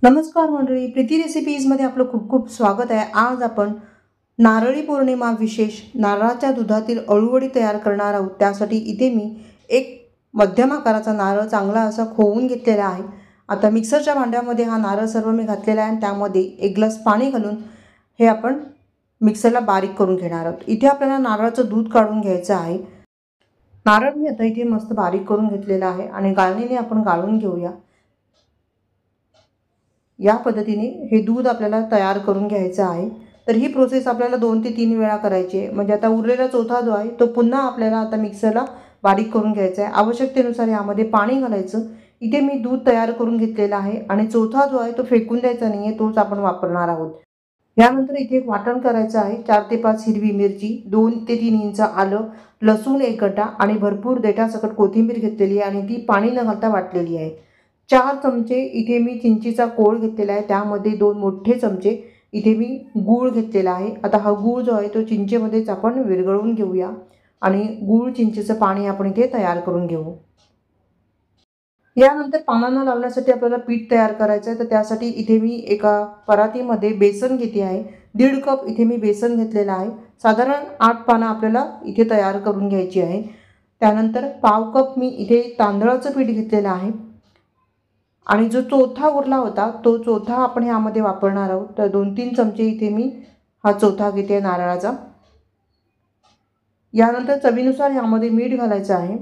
नमस्कार मंडळी, प्रीती रेसिपीजमध्ये आपलं खूप खूप स्वागत आहे। आज आपण नारळी पौर्णिमा विशेष नारळाच्या दुधातील अळूवडी तयार करणार आहोत। त्यासाठी इथे मी एक मध्यम आकाराचा नारळ चांगला असा खोवून घेतलेला आहे। आता मिक्सरच्या भांड्यामध्ये हा नारळ सर्व मी घातलेला आहे आणि त्यामध्ये एक ग्लास पाणी घालून हे आपण मिक्सरला बारीक करून घेणार आहोत। इथे आपल्याला नारळाचं दूध काढून घ्यायचं आहे। नारळ मी आता इथे मस्त बारीक करून घेतलेला आहे आणि गाळणीने आपण गाळून घेऊया। या पद्धतीने हे दूध आपल्याला तयार करून घ्यायचं आहे। तर ही प्रोसेस आपल्याला 2 ते 3 वेळा करायची आहे। म्हणजे आता उरलेला चौथा जो आहे तो पुन्हा आपल्याला आता मिक्सरला बारीक करून घ्यायचा आहे। आवश्यकतेनुसार यामध्ये पाणी घालायचं। इथे मी दूध तयार करून घेतलेला आहे आणि चौथा जो आहे तो फेकून द्यायचा नाही आहे, तोच आपण वापरणार आहोत। यानंतर इथे एक वाटण करायचं आहे। 4 ते 5 हिरवी मिरची, 2 ते 3 इंच आलं, लसूण 1 गड्डा आणि भरपूर देठासकट कोथिंबीर घेतलेली आहे आणि ती पाणी न घालता वाटलेली आहे। 4 चमचे इथे मी चिंचेचा कोळ घेतलेला आहे। त्यामध्ये 2 मोठे चमचे इथे मी गूळ घेतलेला आहे। आता हा गूळ जो आहे तो चिंचेमध्येच आपण विरघळवून घेऊया आणि गूळ चिंचेचं पाणी आपण इथे तयार करून घेऊ। यानंतर पानांना लावण्यासाठी आपल्याला पीठ तयार करायचं आहे। तर त्यासाठी इथे मी एका परातीमध्ये बेसन घेते आहे। 1.5 कप इथे मी बेसन घेतलेलं आहे। साधारण 8 पानं आपल्याला इथे तयार करून घ्यायची आहे। त्यानंतर पाव कप मी इथे तांदळाचं पीठ घेतलेलं आहे आणि जो चौथा उरला होता तो चौथा आपण यामध्ये वापरणार आहोत। तर 2-3 चमचे इथे मी हा चौथा घेते नारळाचा। यानंतर चवीनुसार यामध्ये मीठ घालायचं आहे।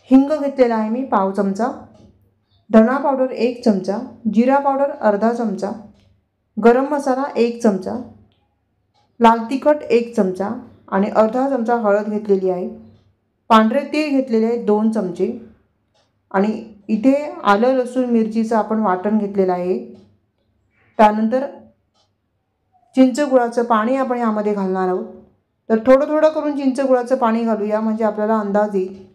हिंग घेतलेला आहे मी पाव चमचा, धना पावडर 1 चमचा, जिरा पावडर अर्धा चमचा, गरम मसाला 1 चमचा, लाल तिखट 1 चमचा आणि अर्धा चमचा हळद घेतलेली आहे। पांढरे तीळ घेतलेले आहे 2 चमचे आणि इथे आलं लसूण मिरचीचं आपण वाटण घेतलेलं आहे। त्यानंतर चिंच गुळाचं पाणी आपण यामध्ये घालणार आहोत। तर थोडं थोडं करून चिंच गुळाचं पाणी घालूया म्हणजे आपल्याला अंदाज येईल।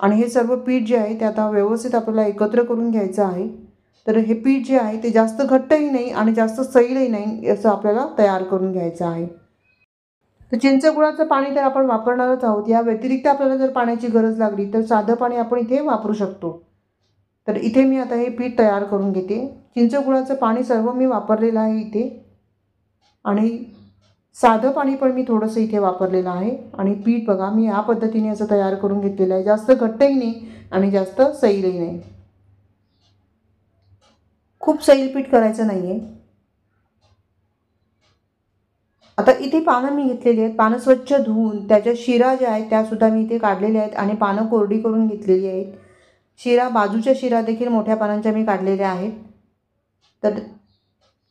आणि हे सर्व पीठ जे आहे ते आता व्यवस्थित आपल्याला एकत्र करून घ्यायचं आहे। तर हे पीठ जे आहे ते जास्त घट्टही नाही आणि जास्त सैलही नाही असं आपल्याला तयार करून घ्यायचं आहे। तर चिंच गुळाचं पाणी तर आपण वापरणारच आहोत। या व्यतिरिक्त आपल्याला जर पाण्याची गरज लागली तर साधं पाणी आपण इथे वापरू शकतो। तर इथे मी आता हे पीठ तयार करून घेते। चिंच गुळाचं पाणी सर्व मी वापरलेलं आहे इथे आणि साधं पाणी पण मी थोडंसं इथे वापरलेलं आहे। आणि पीठ बघा मी या पद्धतीने असं तयार करून घेतलेलं आहे। जास्त घट्टही नाही आणि जास्त सैलही नाही, खूप सैल पीठ करायचं नाही आहे। आता इथे पानं मी घेतलेली आहेत। पानं स्वच्छ धुवून त्याच्या शिरा ज्या आहेत त्यासुद्धा मी इथे काढलेल्या आहेत आणि पानं कोरडी करून घेतलेली आहेत। शिरा बाजूच्या शिरा देखील मोठ्या पानांच्या मी काढलेल्या आहेत। तर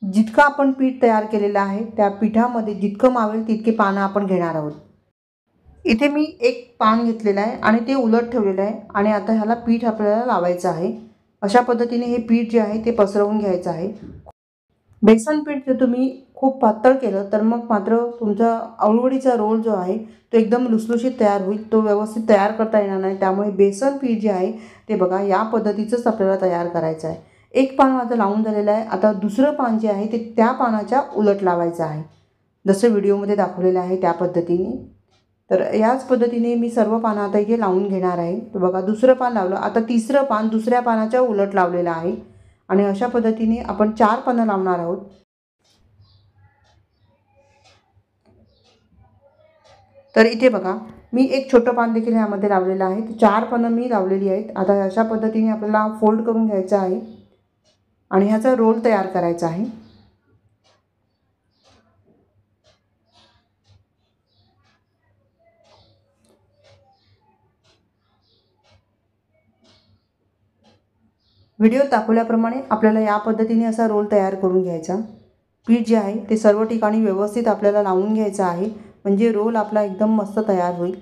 जितकं आपण पीठ तयार केलेलं आहे त्या पिठामध्ये जितकं मावेल तितके पानं आपण घेणार आहोत। इथे मी एक पान घेतलेलं आहे आणि ते उलट ठेवलेलं आहे आणि आता ह्याला पीठ आपल्याला लावायचं आहे। अशा पद्धतीने हे पीठ जे आहे ते पसरवून घ्यायचं आहे। बेसन पीठ जर तुम्ही खूप पातळ केलं तर मग मात्र तुमचा अळूवडीचा रोल जो आहे तो एकदम लुसलुशीत तयार होईल, तो व्यवस्थित तयार करता येणार नाही। त्यामुळे बेसन पीठ जे आहे ते बघा या पद्धतीचंच आपल्याला तयार करायचं आहे। एक पान माझं लावून झालेलं आहे। आता दुसरं पान जे आहे ते त्या पानाच्या उलट लावायचं आहे, जसं व्हिडिओमध्ये दाखवलेलं आहे त्या पद्धतीने। तर याच पद्धतीने मी सर्व पानं आता इथे लावून घेणार आहे। तर बघा दुसरं पान लावलं, आता तिसरं पान दुसऱ्या पानाच्या उलट लावलेलं आहे आणि अशा पद्धतीने आपण 4 पानं लावणार आहोत। तर इथे बघा मी एक छोटं पान देखील यामध्ये लावलेलं आहे। 4 पानं मी लावलेली आहेत। आता अशा पद्धतीने आपल्याला फोल्ड करून घ्यायचं आहे आणि ह्याचा रोल तयार करायचा आहे। व्हिडिओ दाखवल्याप्रमाणे आपल्याला या पद्धतीने असा रोल तयार करून घ्यायचा। पीठ जे आहे ते सर्व ठिकाणी व्यवस्थित आपल्याला लावून घ्यायचं आहे म्हणजे रोल आपला एकदम मस्त तयार होईल।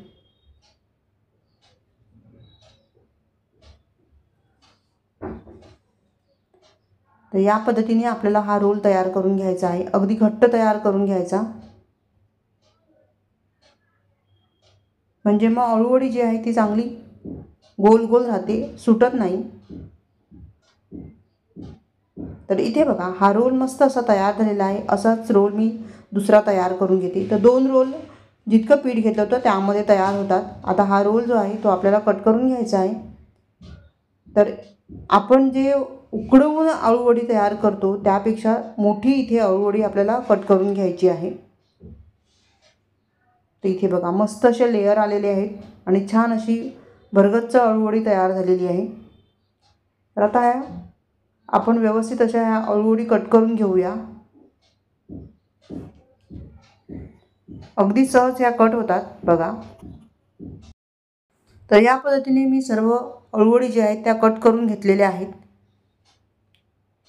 तर या पद्धतीने आपल्याला हा रोल तयार करून घ्यायचा आहे, अगदी घट्ट तयार करून घ्यायचा म्हणजे मग अळूवडी जी आहे ती चांगली गोल गोल राहते, सुटत नाही। तर इथे बघा हा रोल मस्त असा तयार झालेला आहे। असाच रोल मी दुसरा तयार करून घेते। तर 2 रोल जितकं पीठ घेतलं होतं त्यामध्ये तयार होतात। आता हा रोल जो आहे तो आपल्याला कट करून घ्यायचा आहे। तर आपण जे उकडवून अळूवडी तयार करतो त्यापेक्षा मोठी इथे अळूवडी आपल्याला कट करून घ्यायची आहे। तर इथे बघा मस्त असे लेयर आलेले आहेत आणि छान अशी भरगच्च अळूवडी तयार झालेली आहे। तर आता आपण व्यवस्थित अशा ह्या अळूवडी कट करून घेऊया। अगदी सहज ह्या कट होतात बघा। तर या पद्धतीने मी सर्व अळूवडी जे आहेत त्या कट करून घेतलेल्या आहेत।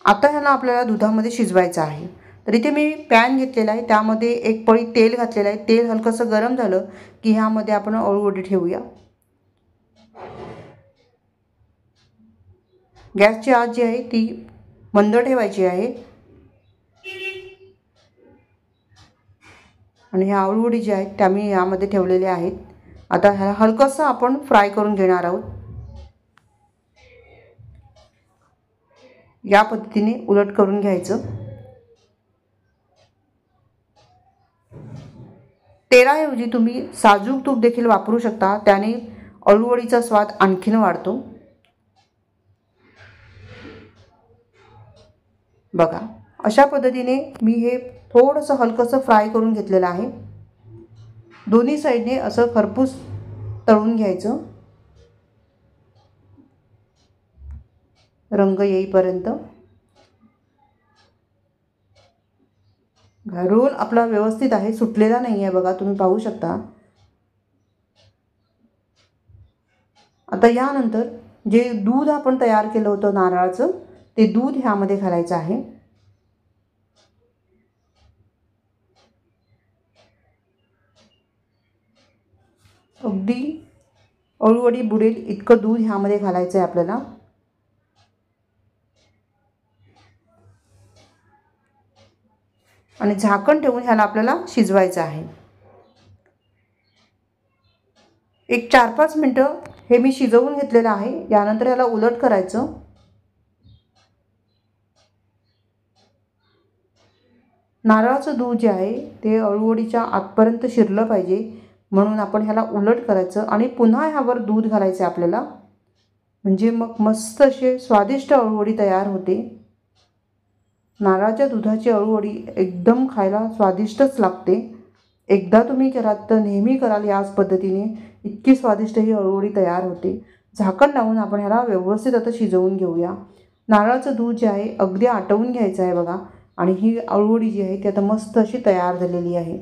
आता ह्याला आपल्याला दुधामध्ये शिजवायचं आहे। तर इथे मी पॅन घेतलेला आहे, त्यामध्ये एक पळी तेल घातलेलं आहे। तेल हलकंसं गरम झालं की ह्यामध्ये आपण अळूवडी ठेवूया। गॅसची आच जी आहे ती मंद ठेवायची आहे आणि ह्या अळूवडी ज्या आहेत त्या मी यामध्ये ठेवलेल्या आहेत। आता ह्याला हलकंसं आपण फ्राय करून घेणार आहोत। या पद्धतीने उलट करून घ्यायचं। तेलाऐवजी तुम्ही साजूक तूप देखील वापरू शकता, त्याने अळूवडीचा स्वाद आणखीन वाढतो। बघा अशा पद्धतीने मी हे थोडंसं हलकंसं फ्राय करून घेतलेलं आहे। दोन्ही साईडने असं खरपूस तळून घ्यायचं रंग येईपर्यंत। रोल आपला व्यवस्थित आहे, सुटलेला नाही आहे बघा, तुम्ही पाहू शकता। आता यानंतर जे दूध आपण तयार केलं होतं नारळाचं, ते दूध ह्यामध्ये घालायचं आहे। अगदी अळूवडी बुडेल इतकं दूध ह्यामध्ये घालायचं आहे आपल्याला। आणि झाकण ठेवून ह्याला आपल्याला शिजवायचं आहे। एक 4-5 मिनिटं हे मी शिजवून घेतलेलं आहे। यानंतर याला उलट करायचं। नारळाचं दूध जे आहे ते अळूवडीच्या आतपर्यंत शिरलं पाहिजे, म्हणून आपण ह्याला उलट करायचं आणि पुन्हा ह्यावर दूध घालायचं आपल्याला, म्हणजे मग मस्त असे स्वादिष्ट अळूवडी तयार होते। नारळाच्या दुधाची अळूवडी एकदम खायला स्वादिष्टच लागते। एकदा तुम्ही कराल तर नेहमी कराल याच पद्धतीने, इतकी स्वादिष्ट ही अळूवडी तयार होते। झाकण लावून आपण ह्याला व्यवस्थित आता शिजवून घेऊया। नारळाचं दूध जे आहे अगदी आटवून घ्यायचं आहे बघा, आणि ही अळूवडी जी आहे ती आता मस्त अशी तयार झालेली आहे।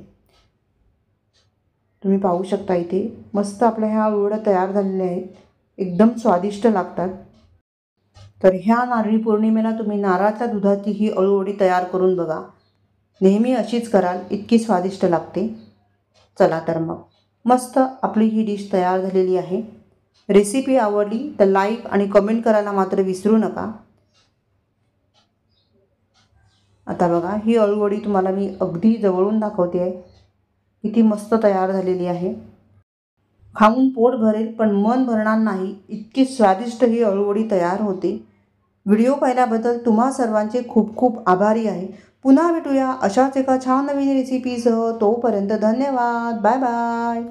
तुम्ही पाहू शकता इथे मस्त आपल्या ह्या अळूवड्या तयार झालेल्या आहेत, एकदम स्वादिष्ट लागतात। तर ह्या नारळी पौर्णिमेला तुम्ही नारळाच्या दुधाची ही अळूवडी तयार करून बघा, नेहमी अशीच कराल, इतकी स्वादिष्ट लागते। चला तर मग मस्त आपली ही डिश तयार झालेली आहे। रेसिपी आवडली तर लाईक आणि कमेंट करायला मात्र विसरू नका। आता बघा ही अळूवडी तुम्हाला मी अगदी जवळून दाखवते आहे, किती मस्त तयार झालेली आहे। खाऊन पोट भरेल पण मन भरणार नाही, इतकी स्वादिष्ट ही अळूवडी तयार होते। व्हिडिओ पाहिल्याबद्दल तुम्हा सर्वांचे खूप खूप आभारी आहे। पुन्हा भेटूया अशाच एका छान नवीन रेसिपीसह, तोपर्यंत धन्यवाद, बाय बाय।